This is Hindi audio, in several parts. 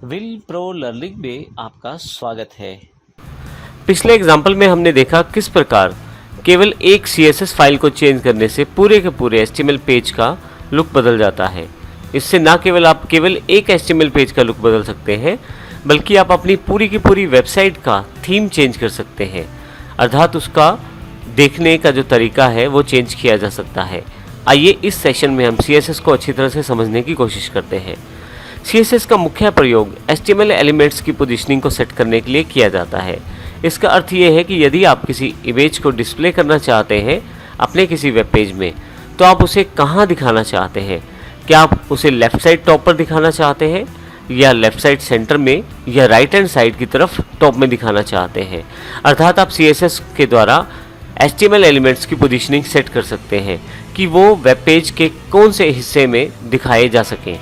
विल प्रो लर्निंग में आपका स्वागत है। पिछले एग्जाम्पल में हमने देखा किस प्रकार केवल एक CSS फाइल को चेंज करने से पूरे के पूरे HTML पेज का लुक बदल जाता है। इससे ना केवल आप केवल एक HTML पेज का लुक बदल सकते हैं, बल्कि आप अपनी पूरी की पूरी वेबसाइट का थीम चेंज कर सकते हैं, अर्थात उसका देखने का जो तरीका है वो चेंज किया जा सकता है। आइए इस सेशन में हम CSS को अच्छी तरह से समझने की कोशिश करते हैं। CSS का मुख्य प्रयोग HTML एलिमेंट्स की पोजीशनिंग को सेट करने के लिए किया जाता है। इसका अर्थ ये है कि यदि आप किसी इमेज को डिस्प्ले करना चाहते हैं अपने किसी वेब पेज में, तो आप उसे कहाँ दिखाना चाहते हैं। क्या आप उसे लेफ़्ट साइड टॉप पर दिखाना चाहते हैं, या लेफ़्ट साइड सेंटर में, या राइट हैंड साइड की तरफ टॉप में दिखाना चाहते हैं। अर्थात आप CSS के द्वारा HTML एलिमेंट्स की पोजीशनिंग सेट कर सकते हैं कि वो वेब पेज के कौन से हिस्से में दिखाए जा सकें।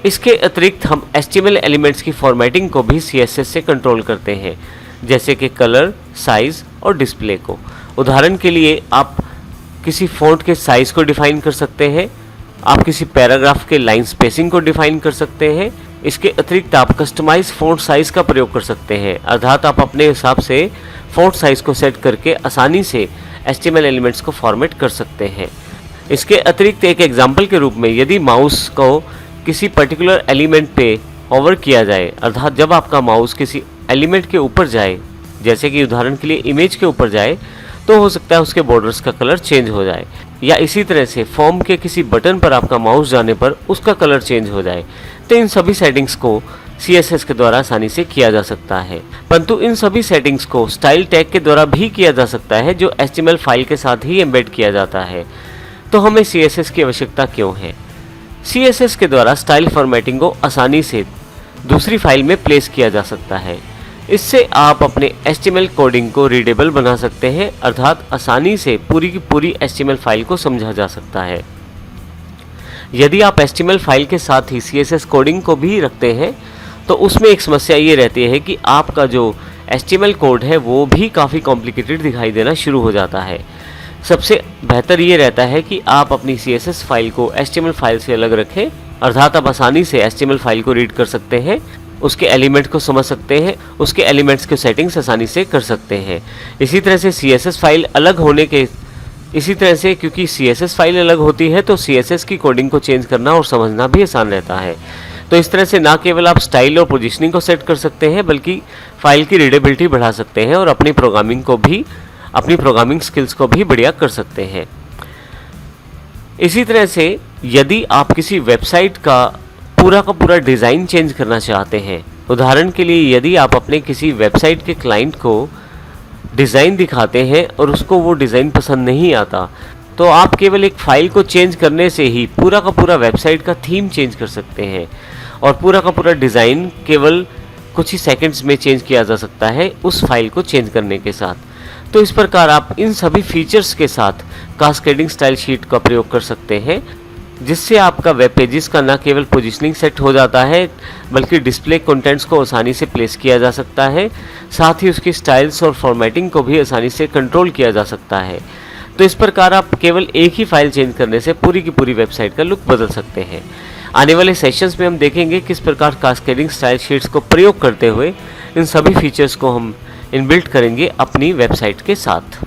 इसके अतिरिक्त हम HTML एलिमेंट्स की फॉर्मेटिंग को भी CSS से कंट्रोल करते हैं, जैसे कि कलर, साइज़ और डिस्प्ले को। उदाहरण के लिए आप किसी फ़ॉन्ट के साइज़ को डिफ़ाइन कर सकते हैं, आप किसी पैराग्राफ के लाइन स्पेसिंग को डिफ़ाइन कर सकते हैं। इसके अतिरिक्त आप कस्टमाइज फ़ॉन्ट साइज़ का प्रयोग कर सकते हैं, अर्थात आप अपने हिसाब से फ़ॉन्ट साइज़ को सेट करके आसानी से HTML एलिमेंट्स को फॉर्मेट कर सकते हैं। इसके अतिरिक्त एक एग्जाम्पल के रूप में यदि माउस को किसी पर्टिकुलर एलिमेंट पे होवर किया जाए, अर्थात जब आपका माउस किसी एलिमेंट के ऊपर जाए, जैसे कि उदाहरण के लिए इमेज के ऊपर जाए, तो हो सकता है उसके बॉर्डर्स का कलर चेंज हो जाए, या इसी तरह से फॉर्म के किसी बटन पर आपका माउस जाने पर उसका कलर चेंज हो जाए। तो इन सभी सेटिंग्स को CSS के द्वारा आसानी से किया जा सकता है, परंतु इन सभी सेटिंग्स को स्टाइल टैग के द्वारा भी किया जा सकता है, जो HTML फाइल के साथ ही एम्बेड किया जाता है। तो हमें CSS की आवश्यकता क्यों है? CSS के द्वारा स्टाइल फॉर्मेटिंग को आसानी से दूसरी फाइल में प्लेस किया जा सकता है। इससे आप अपने HTML कोडिंग को रीडेबल बना सकते हैं, अर्थात आसानी से पूरी की पूरी HTML फाइल को समझा जा सकता है। यदि आप HTML फाइल के साथ ही CSS कोडिंग को भी रखते हैं, तो उसमें एक समस्या ये रहती है कि आपका जो HTML कोड है वो भी काफ़ी कॉम्प्लिकेटेड दिखाई देना शुरू हो जाता है। सबसे बेहतर ये रहता है कि आप अपनी CSS फाइल को HTML फाइल से अलग रखें, अर्थात आप आसानी से HTML फाइल को रीड कर सकते हैं, उसके एलिमेंट को समझ सकते हैं, उसके एलिमेंट्स के सेटिंग्स आसानी से कर सकते हैं। इसी तरह से CSS फाइल अलग होने के क्योंकि CSS फाइल अलग होती है, तो CSS की कोडिंग को चेंज करना और समझना भी आसान रहता है। तो इस तरह से ना केवल आप स्टाइल और पोजीशनिंग को सेट कर सकते हैं, बल्कि फाइल की रीडेबिलिटी बढ़ा सकते हैं और अपनी प्रोग्रामिंग स्किल्स को भी बढ़िया कर सकते हैं। इसी तरह से यदि आप किसी वेबसाइट का पूरा डिज़ाइन चेंज करना चाहते हैं, उदाहरण के लिए यदि आप अपने किसी वेबसाइट के क्लाइंट को डिज़ाइन दिखाते हैं और उसको वो डिज़ाइन पसंद नहीं आता, तो आप केवल एक फ़ाइल को चेंज करने से ही पूरा वेबसाइट का थीम चेंज कर सकते हैं और पूरा डिज़ाइन केवल कुछ ही सेकंड्स में चेंज किया जा सकता है उस फाइल को चेंज करने के साथ। तो इस प्रकार आप इन सभी फीचर्स के साथ कास्केडिंग स्टाइल शीट का प्रयोग कर सकते हैं, जिससे आपका वेब पेजेस का न केवल पोजीशनिंग सेट हो जाता है, बल्कि डिस्प्ले कंटेंट्स को आसानी से प्लेस किया जा सकता है, साथ ही उसकी स्टाइल्स और फॉर्मेटिंग को भी आसानी से कंट्रोल किया जा सकता है। तो इस प्रकार आप केवल एक ही फाइल चेंज करने से पूरी की पूरी वेबसाइट का लुक बदल सकते हैं। आने वाले सेशंस में हम देखेंगे किस प्रकार कास्केडिंग स्टाइल शीट्स को प्रयोग करते हुए इन सभी फीचर्स को हम इनबिल्ट करेंगे अपनी वेबसाइट के साथ।